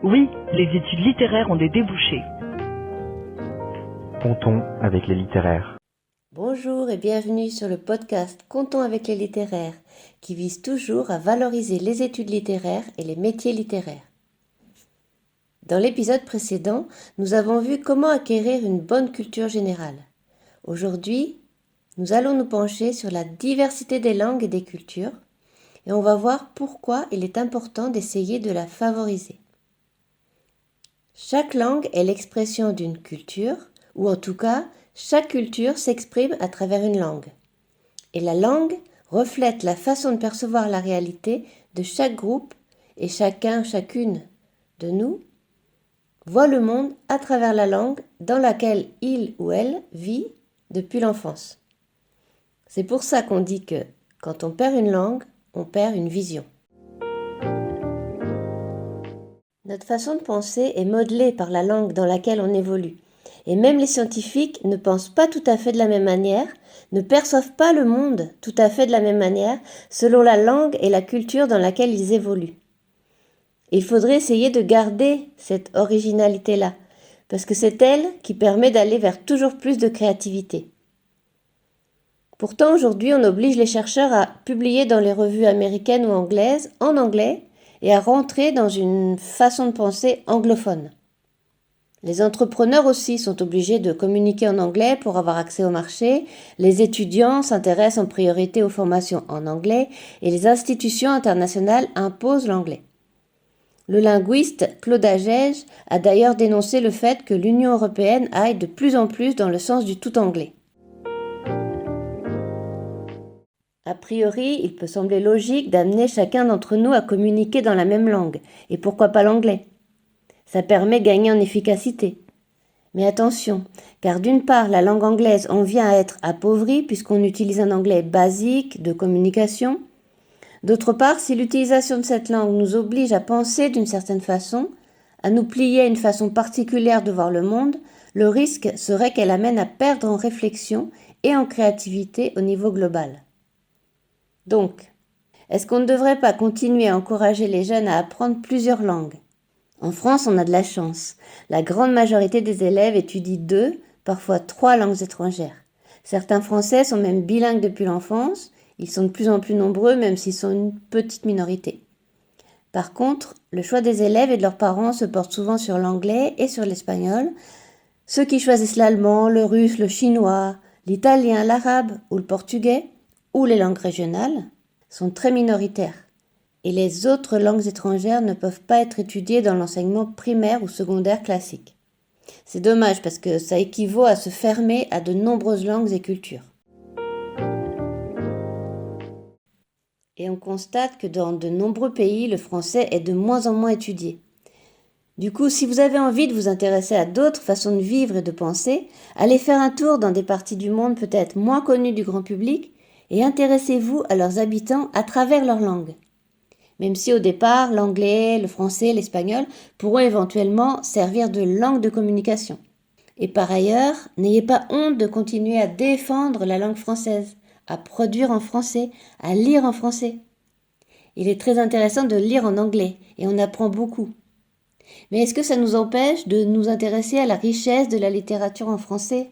Oui, les études littéraires ont des débouchés. Comptons avec les littéraires. Bonjour et bienvenue sur le podcast Comptons avec les littéraires, qui vise toujours à valoriser les études littéraires et les métiers littéraires. Dans l'épisode précédent, nous avons vu comment acquérir une bonne culture générale. Aujourd'hui, nous allons nous pencher sur la diversité des langues et des cultures, et on va voir pourquoi il est important d'essayer de la favoriser. Chaque langue est l'expression d'une culture, ou en tout cas, chaque culture s'exprime à travers une langue. Et la langue reflète la façon de percevoir la réalité de chaque groupe et chacune de nous voit le monde à travers la langue dans laquelle il ou elle vit depuis l'enfance. C'est pour ça qu'on dit que quand on perd une langue, on perd une vision. Notre façon de penser est modelée par la langue dans laquelle on évolue. Et même les scientifiques ne pensent pas tout à fait de la même manière, ne perçoivent pas le monde tout à fait de la même manière, selon la langue et la culture dans laquelle ils évoluent. Il faudrait essayer de garder cette originalité-là, parce que c'est elle qui permet d'aller vers toujours plus de créativité. Pourtant, aujourd'hui, on oblige les chercheurs à publier dans les revues américaines ou anglaises, en anglais, et à rentrer dans une façon de penser anglophone. Les entrepreneurs aussi sont obligés de communiquer en anglais pour avoir accès au marché, les étudiants s'intéressent en priorité aux formations en anglais et les institutions internationales imposent l'anglais. Le linguiste Claude Agege a d'ailleurs dénoncé le fait que l'Union européenne aille de plus en plus dans le sens du tout anglais. A priori, il peut sembler logique d'amener chacun d'entre nous à communiquer dans la même langue, et pourquoi pas l'anglais ? Ça permet de gagner en efficacité. Mais attention, car d'une part, la langue anglaise en vient à être appauvrie puisqu'on utilise un anglais basique de communication. D'autre part, si l'utilisation de cette langue nous oblige à penser d'une certaine façon, à nous plier à une façon particulière de voir le monde, le risque serait qu'elle amène à perdre en réflexion et en créativité au niveau global. Donc, est-ce qu'on ne devrait pas continuer à encourager les jeunes à apprendre plusieurs langues ? En France, on a de la chance. La grande majorité des élèves étudient 2, parfois 3 langues étrangères. Certains Français sont même bilingues depuis l'enfance. Ils sont de plus en plus nombreux, même s'ils sont une petite minorité. Par contre, le choix des élèves et de leurs parents se porte souvent sur l'anglais et sur l'espagnol. Ceux qui choisissent l'allemand, le russe, le chinois, l'italien, l'arabe ou le portugais, ou les langues régionales, sont très minoritaires. Et les autres langues étrangères ne peuvent pas être étudiées dans l'enseignement primaire ou secondaire classique. C'est dommage parce que ça équivaut à se fermer à de nombreuses langues et cultures. Et on constate que dans de nombreux pays, le français est de moins en moins étudié. Du coup, si vous avez envie de vous intéresser à d'autres façons de vivre et de penser, allez faire un tour dans des parties du monde peut-être moins connues du grand public et intéressez-vous à leurs habitants à travers leur langue. Même si au départ, l'anglais, le français, l'espagnol pourront éventuellement servir de langue de communication. Et par ailleurs, n'ayez pas honte de continuer à défendre la langue française, à produire en français, à lire en français. Il est très intéressant de lire en anglais et on apprend beaucoup. Mais est-ce que ça nous empêche de nous intéresser à la richesse de la littérature en français ?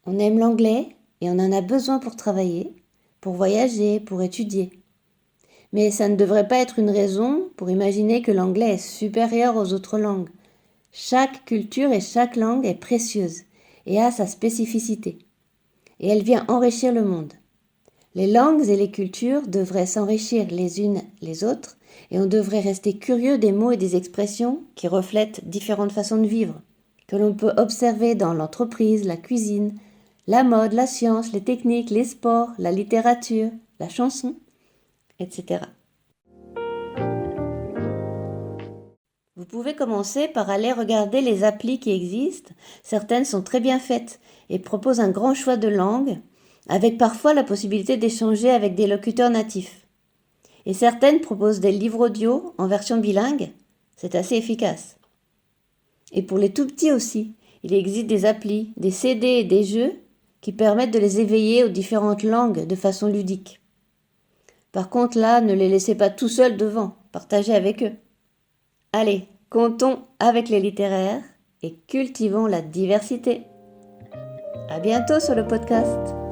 On aime l'anglais et on en a besoin pour travailler, pour voyager, pour étudier. Mais ça ne devrait pas être une raison pour imaginer que l'anglais est supérieur aux autres langues. Chaque culture et chaque langue est précieuse et a sa spécificité. Et elle vient enrichir le monde. Les langues et les cultures devraient s'enrichir les unes les autres et on devrait rester curieux des mots et des expressions qui reflètent différentes façons de vivre, que l'on peut observer dans l'entreprise, la cuisine, la mode, la science, les techniques, les sports, la littérature, la chanson, etc. Vous pouvez commencer par aller regarder les applis qui existent. Certaines sont très bien faites et proposent un grand choix de langues, avec parfois la possibilité d'échanger avec des locuteurs natifs. Et certaines proposent des livres audio en version bilingue. C'est assez efficace. Et pour les tout petits aussi, il existe des applis, des CD et des jeux qui permettent de les éveiller aux différentes langues de façon ludique. Par contre là, ne les laissez pas tout seuls devant, partagez avec eux. Allez, comptons avec les littéraires et cultivons la diversité. À bientôt sur le podcast.